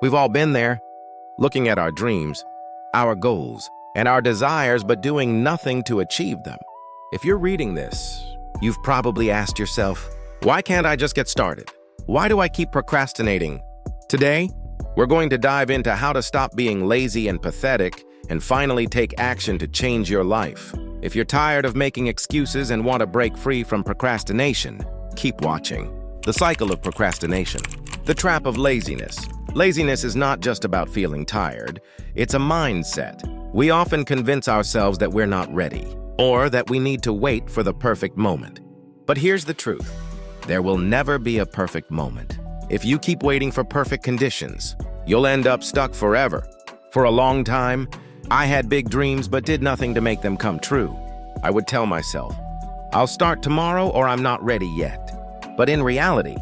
We've all been there, looking at our dreams, our goals, and our desires, but doing nothing to achieve them. If you're reading this, you've probably asked yourself, why can't I just get started? Why do I keep procrastinating? Today, we're going to dive into how to stop being lazy and pathetic and finally take action to change your life. If you're tired of making excuses and want to break free from procrastination, keep watching. The cycle of procrastination. The trap of laziness. Laziness is not just about feeling tired, it's a mindset. We often convince ourselves that we're not ready, or that we need to wait for the perfect moment. But here's the truth. There will never be a perfect moment. If you keep waiting for perfect conditions, you'll end up stuck forever. For a long time, I had big dreams but did nothing to make them come true. I would tell myself, I'll start tomorrow or I'm not ready yet. But in reality,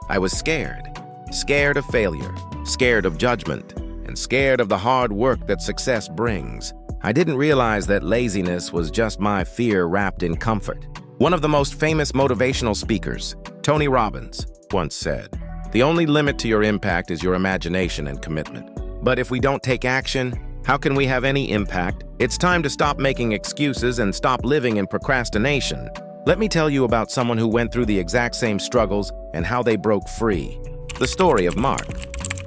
I was scared. Scared of failure, scared of judgment, and scared of the hard work that success brings. I didn't realize that laziness was just my fear wrapped in comfort. One of the most famous motivational speakers, Tony Robbins, once said, "The only limit to your impact is your imagination and commitment." But if we don't take action, how can we have any impact? It's time to stop making excuses and stop living in procrastination. Let me tell you about someone who went through the exact same struggles and how they broke free. The story of Mark.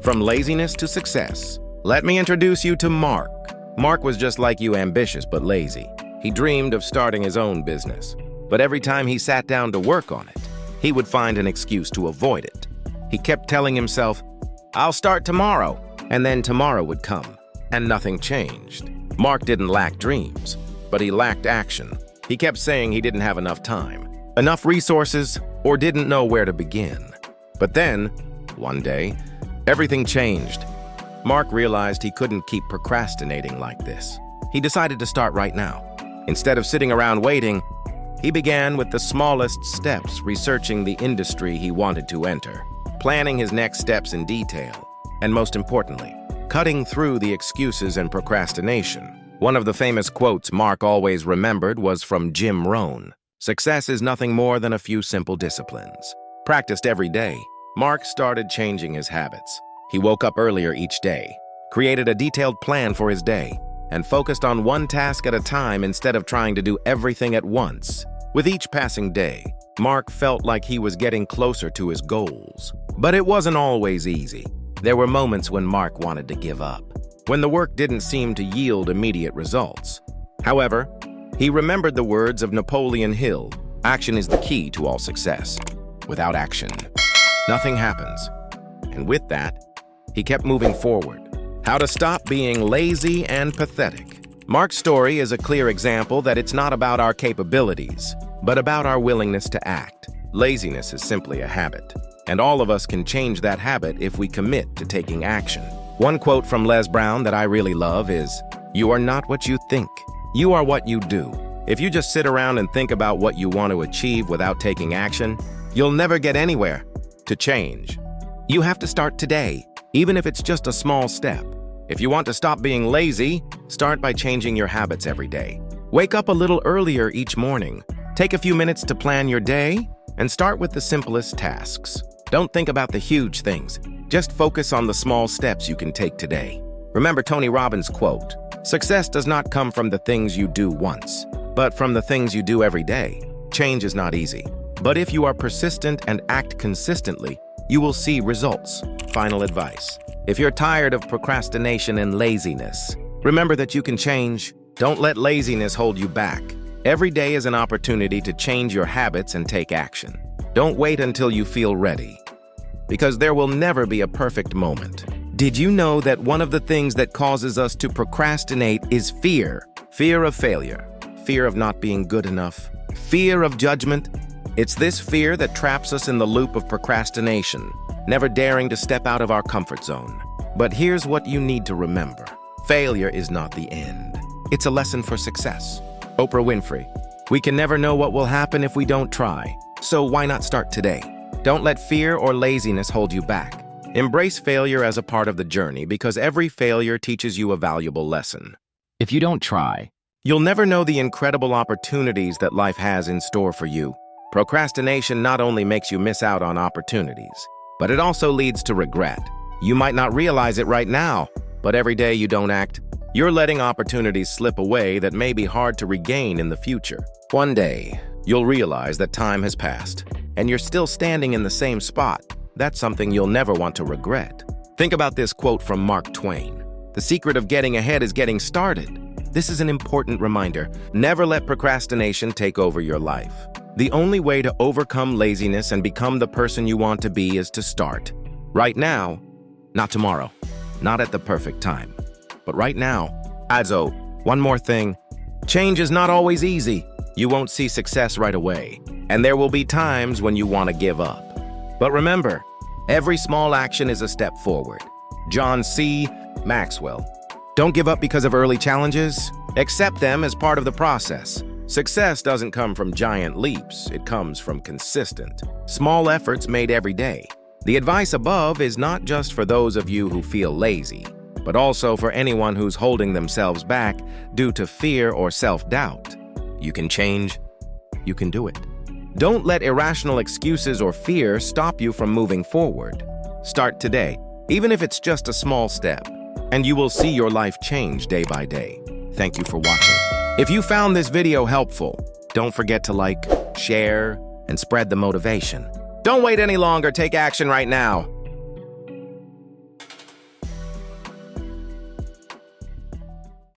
From laziness to success. Let me introduce you to Mark. Mark was just like you, ambitious but lazy. He dreamed of starting his own business. But every time he sat down to work on it, he would find an excuse to avoid it. He kept telling himself, I'll start tomorrow. And then tomorrow would come, and nothing changed. Mark didn't lack dreams, but he lacked action. He kept saying he didn't have enough time, enough resources, or didn't know where to begin. But then, one day, everything changed. Mark realized he couldn't keep procrastinating like this. He decided to start right now. Instead of sitting around waiting, he began with the smallest steps, researching the industry he wanted to enter, planning his next steps in detail, and most importantly, cutting through the excuses and procrastination. One of the famous quotes Mark always remembered was from Jim Rohn. Success is nothing more than a few simple disciplines. Practiced every day, Mark started changing his habits. He woke up earlier each day, created a detailed plan for his day, and focused on one task at a time instead of trying to do everything at once. With each passing day, Mark felt like he was getting closer to his goals. But it wasn't always easy. There were moments when Mark wanted to give up, when the work didn't seem to yield immediate results. However, he remembered the words of Napoleon Hill, "Action is the key to all success. Without action, nothing happens." And with that, he kept moving forward. How to stop being lazy and pathetic. Mark's story is a clear example that it's not about our capabilities, but about our willingness to act. Laziness is simply a habit, and all of us can change that habit if we commit to taking action. One quote from Les Brown that I really love is, "You are not what you think. You are what you do." If you just sit around and think about what you want to achieve without taking action, you'll never get anywhere. To change, you have to start today, even if it's just a small step. If you want to stop being lazy, start by changing your habits every day. Wake up a little earlier each morning. Take a few minutes to plan your day, and start with the simplest tasks. Don't think about the huge things. Just focus on the small steps you can take today. Remember Tony Robbins' quote, "Success does not come from the things you do once, but from the things you do every day." Change is not easy, but if you are persistent and act consistently, you will see results. Final advice. If you're tired of procrastination and laziness, remember that you can change. Don't let laziness hold you back. Every day is an opportunity to change your habits and take action. Don't wait until you feel ready, because there will never be a perfect moment. Did you know that one of the things that causes us to procrastinate is fear? Fear of failure, fear of not being good enough, fear of judgment. It's this fear that traps us in the loop of procrastination, never daring to step out of our comfort zone. But here's what you need to remember. Failure is not the end. It's a lesson for success. Oprah Winfrey, "We can never know what will happen if we don't try. So why not start today?" Don't let fear or laziness hold you back. Embrace failure as a part of the journey, because every failure teaches you a valuable lesson. If you don't try, you'll never know the incredible opportunities that life has in store for you. Procrastination not only makes you miss out on opportunities, but it also leads to regret. You might not realize it right now, but every day you don't act, you're letting opportunities slip away that may be hard to regain in the future. One day, you'll realize that time has passed, and you're still standing in the same spot. That's something you'll never want to regret. Think about this quote from Mark Twain. "The secret of getting ahead is getting started." This is an important reminder. Never let procrastination take over your life. The only way to overcome laziness and become the person you want to be is to start. Right now, not tomorrow, not at the perfect time, but right now. Also, one more thing. Change is not always easy. You won't see success right away, and there will be times when you want to give up. But remember, every small action is a step forward. John C. Maxwell. Don't give up because of early challenges. Accept them as part of the process. Success doesn't come from giant leaps. It comes from consistent, small efforts made every day. The advice above is not just for those of you who feel lazy, but also for anyone who's holding themselves back due to fear or self-doubt. You can change. You can do it. Don't let irrational excuses or fear stop you from moving forward. Start today, even if it's just a small step, and you will see your life change day by day. Thank you for watching. If you found this video helpful, don't forget to like, share, and spread the motivation. Don't wait any longer. Take action right now.